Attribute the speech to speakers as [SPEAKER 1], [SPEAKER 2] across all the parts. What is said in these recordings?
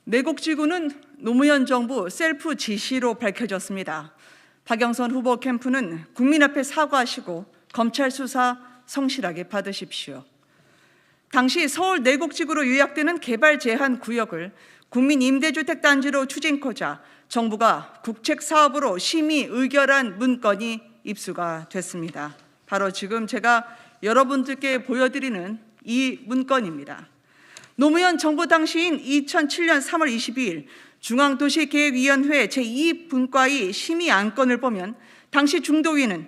[SPEAKER 1] 내곡지구는 노무현 정부 셀프 지시로 밝혀졌습니다. 박영선 후보 캠프는 국민 앞에 사과하시고 검찰 수사 성실하게 받으십시오. 당시 서울 내곡지구로 요약되는 개발 제한 구역을 국민 임대주택 단지로 추진코자 정부가 국책 사업으로 심의 의결한 문건이 입수가 됐습니다. 바로 지금 제가 여러분들께 보여드리는 이 문건입니다. 노무현 정부 당시인 2007년 3월 22일 중앙도시계획위원회 제2분과의 심의 안건을 보면 당시 중도위는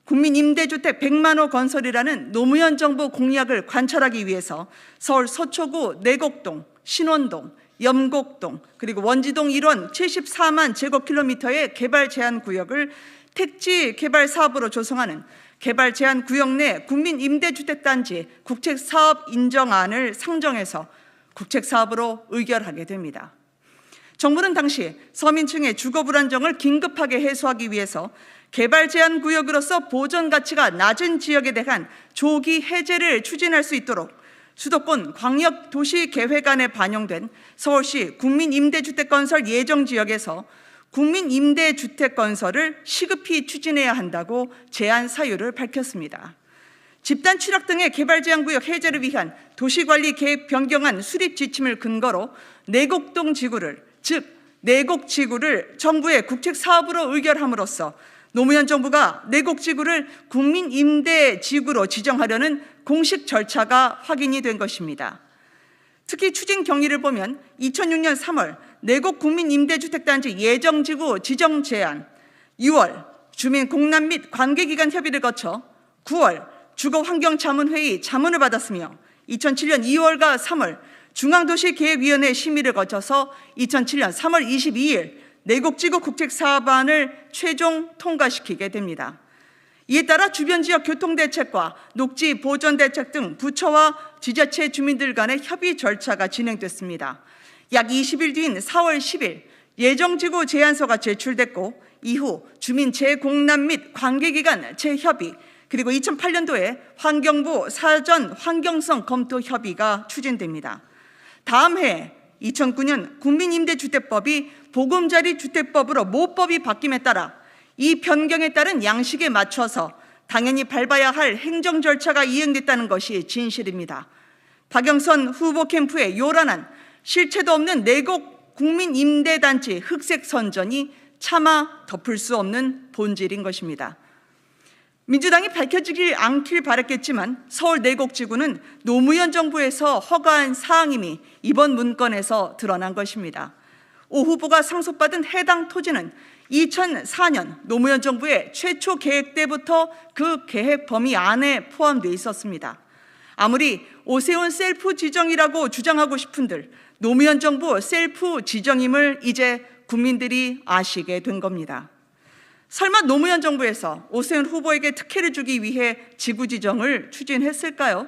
[SPEAKER 1] 국민 임대주택 100만 호 건설이라는 노무현 정부 공약을 관철하기 위해서 서울 서초구 내곡동, 신원동, 염곡동 그리고 원지동 일원 74만 제곱킬로미터의 개발 제한 구역을 택지 개발 사업으로 조성하는 개발 제한 구역 내 국민 임대주택 단지 국책 사업 인정안을 상정해서 국책 사업으로 의결하게 됩니다. 정부는 당시 서민층의 주거 불안정을 긴급하게 해소하기 위해서 개발 제한 구역으로서 보존 가치가 낮은 지역에 대한 조기 해제를 추진할 수 있도록 수도권 광역도시계획안에 반영된 서울시 국민임대주택 건설 예정지역에서 국민임대주택 건설을 시급히 추진해야 한다고 제안 사유를 밝혔습니다. 집단 취락 등의 개발 제한 구역 해제를 위한 도시관리 계획 변경안 수립 지침을 근거로 내곡동 지구를, 즉 내곡지구를 정부의 국책 사업으로 의결함으로써 노무현 정부가 내곡지구를 국민임대지구로 지정하려는 공식 절차가 확인이 된 것입니다. 특히 추진 경위를 보면 2006년 3월 내곡 국민임대주택단지 예정지구 지정 제안, 6월 주민 공람 및 관계기관 협의를 거쳐 9월 주거환경자문회의 자문을 받았으며 2007년 2월과 3월 중앙도시계획위원회 심의를 거쳐서 2007년 3월 22일 내곡지구 국책사업안을 최종 통과시키게 됩니다. 이에 따라 주변 지역 교통대책과 녹지 보존대책 등 부처와 지자체 주민들 간의 협의 절차가 진행됐습니다. 약 20일 뒤인 4월 10일 예정지구 제안서가 제출됐고 이후 주민 재공람 및 관계기관 재협의 그리고 2008년도에 환경부 사전 환경성 검토 협의가 추진됩니다. 다음 해 2009년 국민임대주택법이 보금자리주택법으로 모법이 바뀜에 따라 이 변경에 따른 양식에 맞춰서 당연히 밟아야 할 행정 절차가 이행됐다는 것이 진실입니다. 박영선 후보 캠프의 요란한 실체도 없는 내곡 국민임대단지 흑색 선전이 차마 덮을 수 없는 본질인 것입니다. 민주당이 밝혀지지 않길 바랐겠지만 서울 내곡지구는 노무현 정부에서 허가한 사항임이 이번 문건에서 드러난 것입니다. 오 후보가 상속받은 해당 토지는 2004년 노무현 정부의 최초 계획 때부터 그 계획 범위 안에 포함되어 있었습니다. 아무리 오세훈 셀프 지정이라고 주장하고 싶은들 노무현 정부 셀프 지정임을 이제 국민들이 아시게 된 겁니다. 설마 노무현 정부에서 오세훈 후보에게 특혜를 주기 위해 지구 지정을 추진했을까요?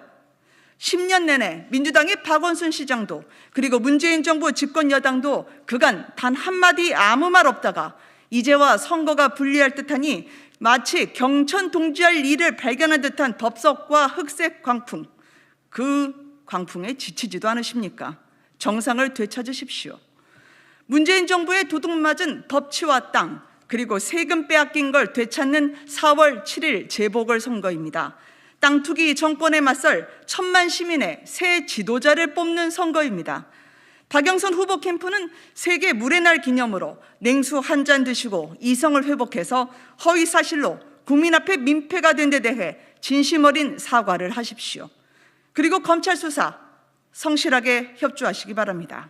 [SPEAKER 1] 10년 내내 민주당의 박원순 시장도 그리고 문재인 정부 집권 여당도 그간 단 한마디 아무 말 없다가 이제와 선거가 불리할 듯하니 마치 경천 동지할 일을 발견한 듯한 법석과 흑색 광풍, 그 광풍에 지치지도 않으십니까? 정상을 되찾으십시오. 문재인 정부의 도둑맞은 법치와 땅 그리고 세금 빼앗긴 걸 되찾는 4월 7일 재보궐선거입니다. 땅 투기 정권에 맞설 1000만 시민의 새 지도자를 뽑는 선거입니다. 박영선 후보 캠프는 세계 물의 날 기념으로 냉수 한 잔 드시고 이성을 회복해서 허위 사실로 국민 앞에 민폐가 된 데 대해 진심 어린 사과를 하십시오. 그리고 검찰 수사 성실하게 협조하시기 바랍니다.